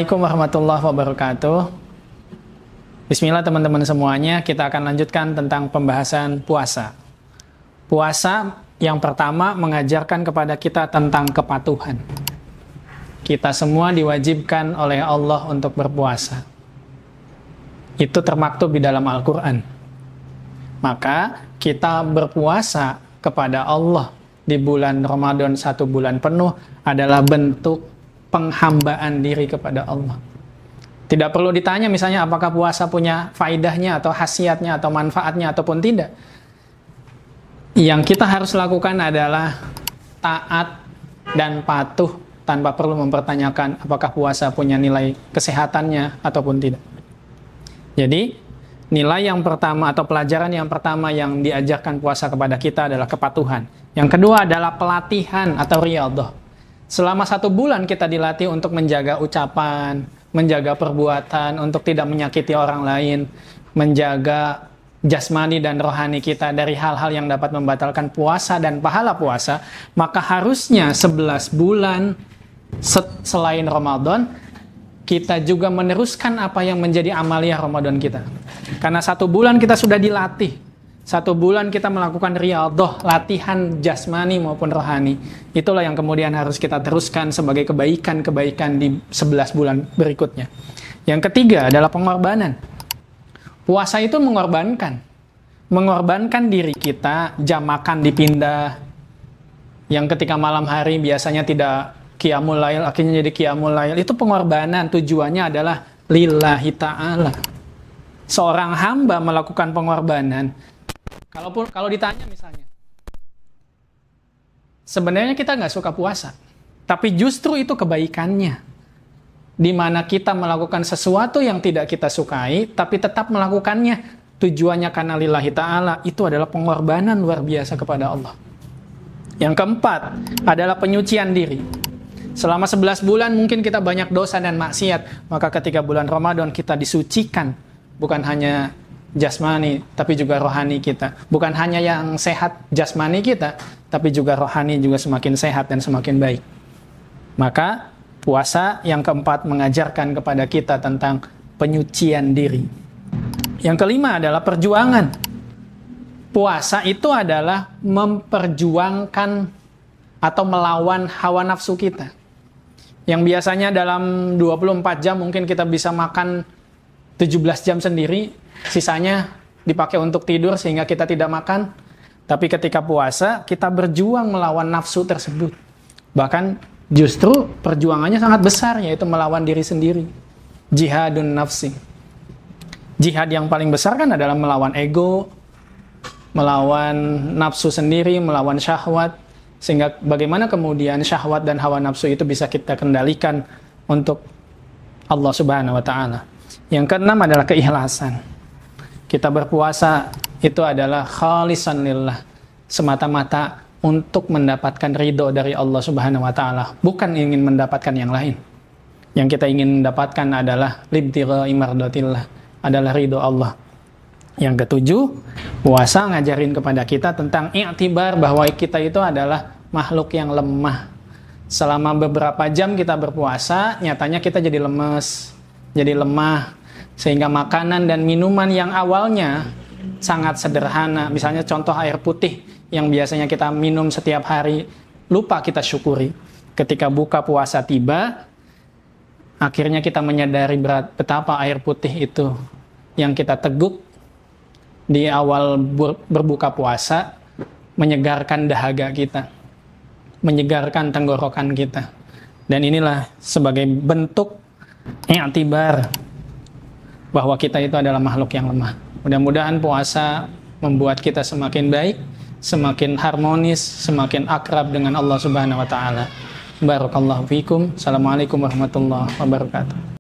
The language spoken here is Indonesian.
Assalamualaikum warahmatullahi wabarakatuh. Bismillah teman-teman semuanya, kita akan lanjutkan tentang pembahasan puasa. Puasa yang pertama mengajarkan kepada kita tentang kepatuhan. Kita semua diwajibkan oleh Allah untuk berpuasa. Itu termaktub di dalam Al-Quran. Maka kita berpuasa kepada Allah di bulan Ramadan 1 bulan penuh adalah bentuk penghambaan diri kepada Allah. Tidak perlu ditanya misalnya apakah puasa punya faidahnya atau khasiatnya atau manfaatnya ataupun tidak. Yang kita harus lakukan adalah taat dan patuh tanpa perlu mempertanyakan apakah puasa punya nilai kesehatannya ataupun tidak. Jadi nilai yang pertama atau pelajaran yang pertama yang diajarkan puasa kepada kita adalah kepatuhan. Yang kedua adalah pelatihan atau riyadhah. Selama 1 bulan kita dilatih untuk menjaga ucapan, menjaga perbuatan, untuk tidak menyakiti orang lain, menjaga jasmani dan rohani kita dari hal-hal yang dapat membatalkan puasa dan pahala puasa. Maka harusnya 11 bulan selain Ramadan, kita juga meneruskan apa yang menjadi amaliyah Ramadan kita. Karena 1 bulan kita sudah dilatih. 1 bulan kita melakukan riyadhah, latihan jasmani maupun rohani. Itulah yang kemudian harus kita teruskan sebagai kebaikan-kebaikan di 11 bulan berikutnya. Yang ketiga adalah pengorbanan. Puasa itu mengorbankan. Mengorbankan diri kita, jam makan dipindah. Yang ketika malam hari biasanya tidak qiyamul lail, akhirnya jadi qiyamul lail. Itu pengorbanan, tujuannya adalah lillahi ta'ala. Seorang hamba melakukan pengorbanan. Kalau ditanya misalnya, sebenarnya kita nggak suka puasa, tapi justru itu kebaikannya, di mana kita melakukan sesuatu yang tidak kita sukai, tapi tetap melakukannya, tujuannya karena lillahi ta'ala, itu adalah pengorbanan luar biasa kepada Allah. Yang keempat adalah penyucian diri. Selama 11 bulan mungkin kita banyak dosa dan maksiat, maka ketika bulan Ramadan kita disucikan, bukan hanya jasmani, tapi juga rohani kita. Bukan hanya yang sehat jasmani kita, tapi juga rohani juga semakin sehat dan semakin baik. Maka puasa yang keempat mengajarkan kepada kita tentang penyucian diri. Yang kelima adalah perjuangan. Puasa itu adalah memperjuangkan atau melawan hawa nafsu kita. Yang biasanya dalam 24 jam mungkin kita bisa makan 17 jam sendiri, sisanya dipakai untuk tidur sehingga kita tidak makan. Tapi ketika puasa, kita berjuang melawan nafsu tersebut. Bahkan justru perjuangannya sangat besar, yaitu melawan diri sendiri. Jihadun nafsi. Jihad yang paling besar kan adalah melawan ego, melawan nafsu sendiri, melawan syahwat. Sehingga bagaimana kemudian syahwat dan hawa nafsu itu bisa kita kendalikan untuk Allah Subhanahu wa Ta'ala. Yang keenam adalah keikhlasan. Kita berpuasa itu adalah khalisan lillah, semata-mata untuk mendapatkan ridho dari Allah Subhanahu wa Ta'ala, bukan ingin mendapatkan yang lain. Yang kita ingin mendapatkan adalah libtigha'i mardatillah, adalah ridho Allah. Yang ketujuh, puasa ngajarin kepada kita tentang i'tibar, bahwa kita itu adalah makhluk yang lemah. Selama beberapa jam kita berpuasa, nyatanya kita jadi lemes, jadi lemah. Sehingga makanan dan minuman yang awalnya sangat sederhana, misalnya contoh air putih yang biasanya kita minum setiap hari, lupa kita syukuri. Ketika buka puasa tiba, akhirnya kita menyadari betapa air putih itu yang kita teguk di awal berbuka puasa menyegarkan dahaga kita, menyegarkan tenggorokan kita. Dan inilah sebagai bentuk i'tibar bahwa kita itu adalah makhluk yang lemah. Mudah-mudahan puasa membuat kita semakin baik, semakin harmonis, semakin akrab dengan Allah Subhanahu wa Ta'ala. Barakallahu fikum. Assalamualaikum warahmatullahi wabarakatuh.